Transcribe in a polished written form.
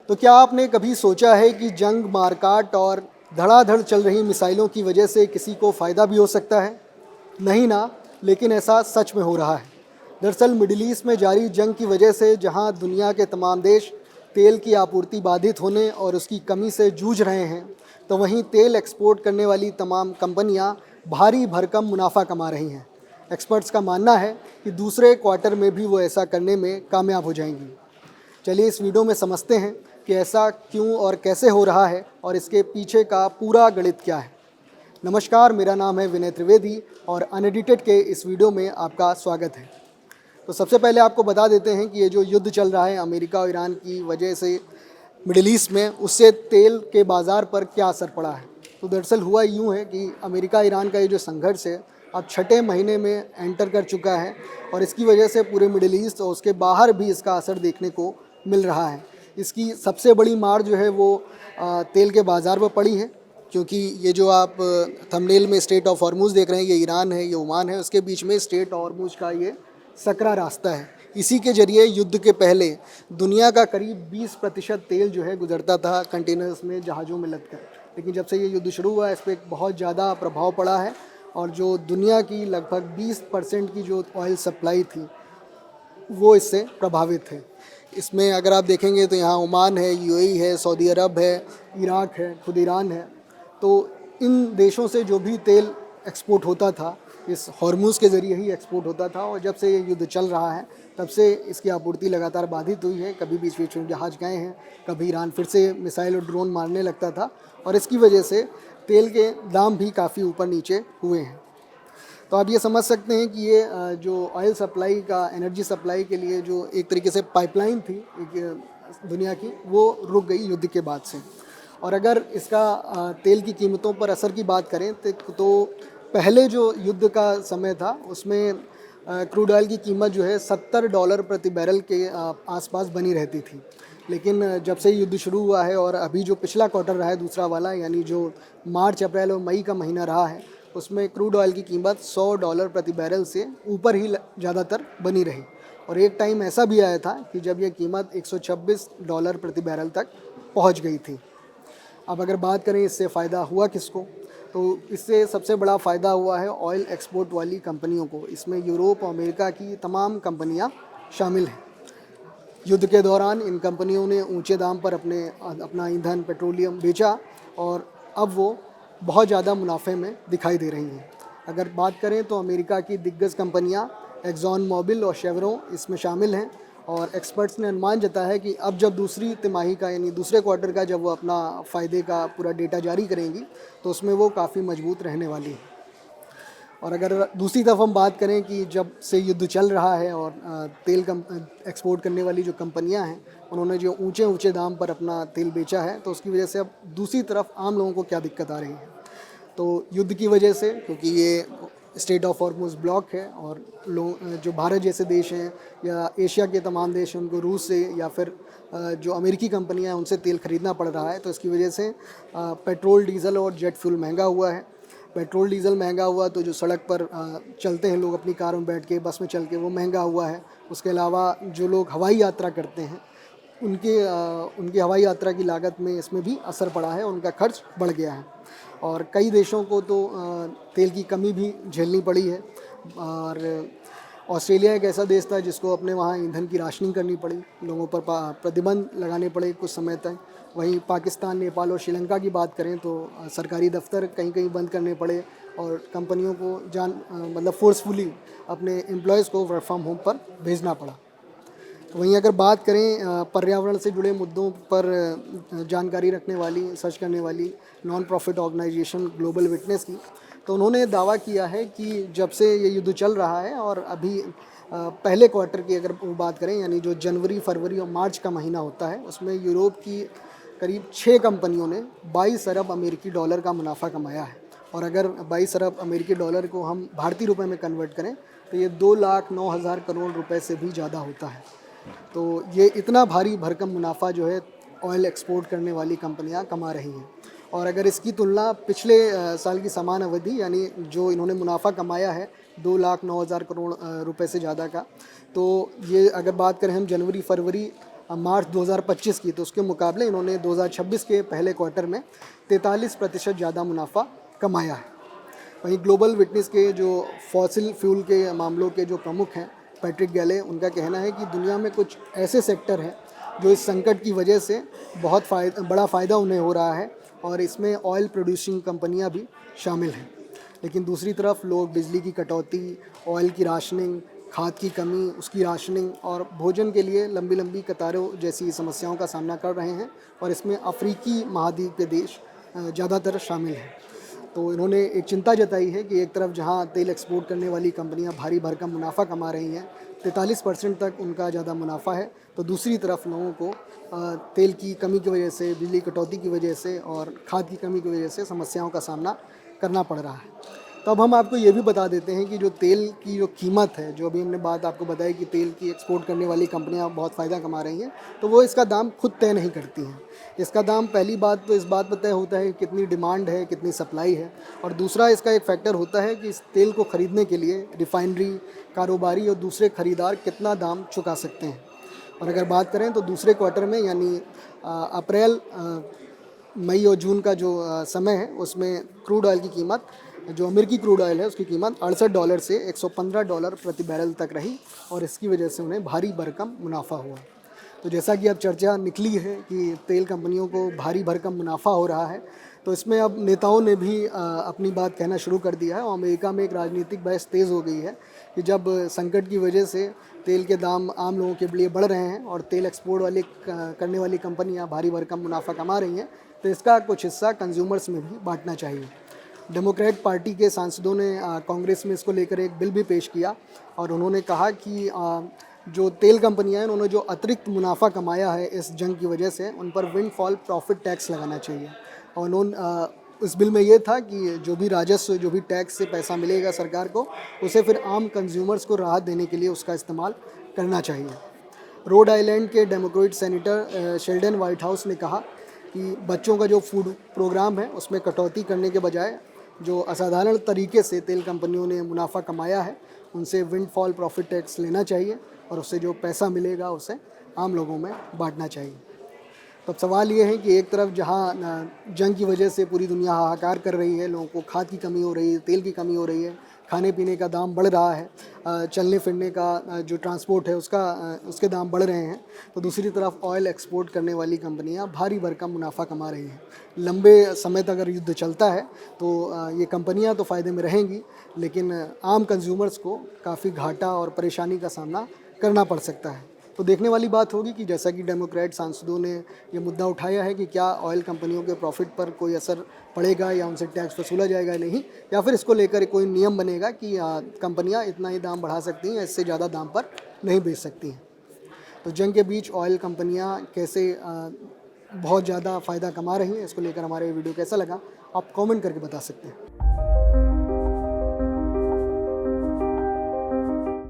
तो क्या आपने कभी सोचा है कि जंग, मारकाट और धड़ाधड़ चल रही मिसाइलों की वजह से किसी को फ़ायदा भी हो सकता है? नहीं ना, लेकिन ऐसा सच में हो रहा है। दरअसल मिडिल ईस्ट में जारी जंग की वजह से जहां दुनिया के तमाम देश तेल की आपूर्ति बाधित होने और उसकी कमी से जूझ रहे हैं, तो वहीं तेल एक्सपोर्ट करने वाली तमाम कंपनियां भारी भरकम मुनाफा कमा रही हैं। एक्सपर्ट्स का मानना है कि दूसरे क्वार्टर में भी वो ऐसा करने में कामयाब हो जाएंगी। चलिए इस वीडियो में समझते हैं कि ऐसा क्यों और कैसे हो रहा है और इसके पीछे का पूरा गणित क्या है। नमस्कार, मेरा नाम है विनय त्रिवेदी और अनएडिटेड के इस वीडियो में आपका स्वागत है। तो सबसे पहले आपको बता देते हैं कि ये जो युद्ध चल रहा है अमेरिका और ईरान की वजह से मिडिल ईस्ट में, उससे तेल के बाज़ार पर क्या असर पड़ा है। तो दरअसल हुआ यूँ है कि अमेरिका ईरान का ये जो संघर्ष है अब छठे महीने में एंटर कर चुका है और इसकी वजह से पूरे मिडिल ईस्ट और उसके बाहर भी इसका असर देखने को मिल रहा है। इसकी सबसे बड़ी मार जो है वो तेल के बाज़ार पर पड़ी है, क्योंकि ये जो आप थंबनेल में स्ट्रेट ऑफ हॉर्मुज़ देख रहे हैं, ये ईरान है, ये ओमान है, उसके बीच में स्ट्रेट हॉर्मुज़ का ये सकरा रास्ता है। इसी के जरिए युद्ध के पहले दुनिया का करीब 20% तेल जो है गुजरता था कंटेनर्स में, जहाज़ों में लदकर। लेकिन जब से ये युद्ध शुरू हुआ है इस पर एक बहुत ज़्यादा प्रभाव पड़ा है और जो दुनिया की लगभग 20% की जो ऑयल सप्लाई थी वो इससे प्रभावित है। इसमें अगर आप देखेंगे तो यहाँ ओमान है, यूएई है, सऊदी अरब है, इराक है, खुद ईरान है। तो इन देशों से जो भी तेल एक्सपोर्ट होता था इस हॉर्मुज़ के ज़रिए ही एक्सपोर्ट होता था और जब से ये युद्ध चल रहा है तब से इसकी आपूर्ति लगातार बाधित हुई है। कभी बीच बीच में जहाज़ गए हैं, कभी ईरान फिर से मिसाइल और ड्रोन मारने लगता था और इसकी वजह से तेल के दाम भी काफ़ी ऊपर नीचे हुए हैं। तो आप ये समझ सकते हैं कि ये जो ऑयल सप्लाई का, एनर्जी सप्लाई के लिए जो एक तरीके से पाइपलाइन थी एक दुनिया की, वो रुक गई युद्ध के बाद से। और अगर इसका तेल की कीमतों पर असर की बात करें तो पहले जो युद्ध का समय था उसमें क्रूड ऑयल की कीमत जो है $70 प्रति बैरल के आसपास बनी रहती थी। लेकिन जब से युद्ध शुरू हुआ है और अभी जो पिछला क्वार्टर रहा है दूसरा वाला, यानी जो मार्च, अप्रैल और मई का महीना रहा है, उसमें क्रूड ऑयल की कीमत $100 प्रति बैरल से ऊपर ही ज़्यादातर बनी रही। और एक टाइम ऐसा भी आया था कि जब यह कीमत $126 प्रति बैरल तक पहुंच गई थी। अब अगर बात करें इससे फ़ायदा हुआ किसको, तो इससे सबसे बड़ा फ़ायदा हुआ है ऑयल एक्सपोर्ट वाली कंपनियों को। इसमें यूरोप और अमेरिका की तमाम कंपनियां शामिल हैं। युद्ध के दौरान इन कंपनियों ने ऊंचे दाम पर अपना ईंधन, पेट्रोलियम बेचा और अब वो बहुत ज़्यादा मुनाफे में दिखाई दे रही हैं। अगर बात करें तो अमेरिका की दिग्गज कंपनियां एक्सॉन मोबिल और शेवरॉन इसमें शामिल हैं और एक्सपर्ट्स ने अनुमान जताया है कि अब जब दूसरी तिमाही का, यानी दूसरे क्वार्टर का, जब वो अपना फ़ायदे का पूरा डेटा जारी करेंगी तो उसमें वो काफ़ी मजबूत रहने वाली है। और अगर दूसरी तरफ हम बात करें कि जब से युद्ध चल रहा है और तेल एक्सपोर्ट करने वाली जो कंपनियां हैं उन्होंने जो ऊंचे ऊंचे दाम पर अपना तेल बेचा है, तो उसकी वजह से अब दूसरी तरफ आम लोगों को क्या दिक्कत आ रही है। तो युद्ध की वजह से, क्योंकि ये स्टेट ऑफ हॉर्मुज़ ब्लॉक है और जो भारत जैसे देश हैं या एशिया के तमाम देश हैं उनको रूस से या फिर जो अमेरिकी कंपनियां हैं उनसे तेल ख़रीदना पड़ रहा है। तो इसकी वजह से पेट्रोल, डीजल और जेट फ्यूल महंगा हुआ है। पेट्रोल डीजल महंगा हुआ तो जो सड़क पर चलते हैं लोग अपनी कार में बैठ के, बस में चल के, वो महंगा हुआ है। उसके अलावा जो लोग हवाई यात्रा करते हैं उनकी हवाई यात्रा की लागत में इसमें भी असर पड़ा है, उनका खर्च बढ़ गया है। और कई देशों को तो तेल की कमी भी झेलनी पड़ी है। और ऑस्ट्रेलिया एक ऐसा देश था जिसको अपने वहाँ ईंधन की राशनिंग करनी पड़ी, लोगों पर प्रतिबंध लगाने पड़े कुछ समय तक। वहीं पाकिस्तान, नेपाल और श्रीलंका की बात करें तो सरकारी दफ्तर कहीं कहीं बंद करने पड़े और कंपनियों को मतलब फोर्सफुली अपने एम्प्लॉयज़ को वर्क फ्रॉम होम पर भेजना पड़ा। तो वहीं अगर बात करें पर्यावरण से जुड़े मुद्दों पर जानकारी रखने वाली, सर्च करने वाली non profit organisation Global Witness की, तो उन्होंने दावा किया है कि जब से ये युद्ध चल रहा है और अभी पहले क्वार्टर की अगर बात करें, यानी जो जनवरी, फरवरी और मार्च का महीना होता है, उसमें यूरोप की करीब 6 कंपनियों ने 22 अरब अमेरिकी डॉलर का मुनाफा कमाया है। और अगर 22 अरब अमेरिकी डॉलर को हम भारतीय रुपए में कन्वर्ट करें तो ये 2,09,000 करोड़ रुपए से भी ज़्यादा होता है। तो ये इतना भारी भरकम मुनाफा जो है ऑयल एक्सपोर्ट करने वाली कंपनियां कमा रही हैं। और अगर इसकी तुलना पिछले साल की समान अवधि, यानी जो इन्होंने मुनाफा कमाया है 2,09,000 करोड़ रुपए से ज़्यादा का, तो ये अगर बात करें हम जनवरी फरवरी मार्च 2025 की, तो उसके मुकाबले इन्होंने 2026 के पहले क्वार्टर में 43% ज़्यादा मुनाफा कमाया है। वहीं ग्लोबल विटनेस के जो फॉसिल फ्यूल के मामलों के जो प्रमुख हैं पैट्रिक गैले, उनका कहना है कि दुनिया में कुछ ऐसे सेक्टर हैं जो इस संकट की वजह से बहुत बड़ा फ़ायदा उन्हें हो रहा है और इसमें ऑयल प्रोड्यूसिंग कंपनियां भी शामिल हैं। लेकिन दूसरी तरफ लोग बिजली की कटौती, ऑयल की राशनिंग, खाद की कमी, उसकी राशनिंग और भोजन के लिए लंबी लंबी कतारों जैसी समस्याओं का सामना कर रहे हैं और इसमें अफ्रीकी महाद्वीप के देश ज़्यादातर शामिल हैं। तो इन्होंने एक चिंता जताई है कि एक तरफ जहां तेल एक्सपोर्ट करने वाली कंपनियां भारी भरकम मुनाफा कमा रही हैं, 43% तक उनका ज़्यादा मुनाफा है, तो दूसरी तरफ लोगों को तेल की कमी की वजह से, बिजली कटौती की वजह से और खाद की कमी की वजह से समस्याओं का सामना करना पड़ रहा है। तो अब हम आपको ये भी बता देते हैं कि जो तेल की जो कीमत है, जो अभी हमने बात आपको बताई कि तेल की एक्सपोर्ट करने वाली कंपनियां बहुत फ़ायदा कमा रही हैं, तो वो इसका दाम खुद तय नहीं करती हैं। इसका दाम पहली बात तो इस बात पर तय होता है कि कितनी डिमांड है, कितनी सप्लाई है, और दूसरा इसका एक फैक्टर होता है कि इस तेल को ख़रीदने के लिए रिफाइनरी, कारोबारी और दूसरे खरीदार कितना दाम चुका सकते हैं। और अगर बात करें तो दूसरे क्वार्टर में यानी अप्रैल, मई और जून का जो समय है, उसमें क्रूड ऑयल की कीमत, जो अमेरिकी क्रूड ऑयल है, उसकी कीमत $68 से $115 प्रति बैरल तक रही और इसकी वजह से उन्हें भारी भरकम मुनाफा हुआ। तो जैसा कि अब चर्चा निकली है कि तेल कंपनियों को भारी भरकम मुनाफा हो रहा है, तो इसमें अब नेताओं ने भी अपनी बात कहना शुरू कर दिया है और अमेरिका में एक राजनीतिक बहस तेज़ हो गई है कि जब संकट की वजह से तेल के दाम आम लोगों के लिए बढ़ रहे हैं और तेल एक्सपोर्ट करने वाली कंपनियां भारी भरकम मुनाफा कमा रही हैं, तो इसका कुछ हिस्सा कंज्यूमर्स में भी बांटना चाहिए। डेमोक्रेट पार्टी के सांसदों ने कांग्रेस में इसको लेकर एक बिल भी पेश किया और उन्होंने कहा कि जो तेल कंपनियां हैं, उन्होंने जो अतिरिक्त मुनाफा कमाया है इस जंग की वजह से, उन पर विंडफॉल प्रॉफिट टैक्स लगाना चाहिए। और उन्होंने इस बिल में ये था कि जो भी राजस्व, जो भी टैक्स से पैसा मिलेगा सरकार को, उसे फिर आम कंज्यूमर्स को राहत देने के लिए उसका इस्तेमाल करना चाहिए। रोड आइलैंड के Democrat senator Sheldon white house ने कहा कि बच्चों का जो फूड प्रोग्राम है उसमें कटौती करने के बजाय जो असाधारण तरीके से तेल कंपनियों ने मुनाफा कमाया है, उनसे विंडफॉल प्रॉफिट टैक्स लेना चाहिए और उससे जो पैसा मिलेगा उसे आम लोगों में बांटना चाहिए। तो अब सवाल ये है कि एक तरफ जहां जंग की वजह से पूरी दुनिया हाहाकार कर रही है, लोगों को खाद की कमी हो रही है, तेल की कमी हो रही है, खाने पीने का दाम बढ़ रहा है, चलने फिरने का जो ट्रांसपोर्ट है उसके दाम बढ़ रहे हैं, तो दूसरी तरफ ऑयल एक्सपोर्ट करने वाली कंपनियां भारी भरकम मुनाफा कमा रही हैं। लंबे समय तक अगर युद्ध चलता है तो ये कंपनियां तो फ़ायदे में रहेंगी, लेकिन आम कंज्यूमर्स को काफ़ी घाटा और परेशानी का सामना करना पड़ सकता है। तो देखने वाली बात होगी कि जैसा कि डेमोक्रेट सांसदों ने ये मुद्दा उठाया है कि क्या ऑयल कंपनियों के प्रॉफिट पर कोई असर पड़ेगा या उनसे टैक्स वसूला जाएगा या नहीं, या फिर इसको लेकर कोई नियम बनेगा कि कंपनियां इतना ही दाम बढ़ा सकती हैं, इससे ज़्यादा दाम पर नहीं बेच सकती हैं। तो जंग के बीच ऑयल कंपनियां कैसे बहुत ज़्यादा फ़ायदा कमा रही हैं, इसको लेकर हमारा ये वीडियो कैसा लगा, आप कमेंट करके बता सकते हैं।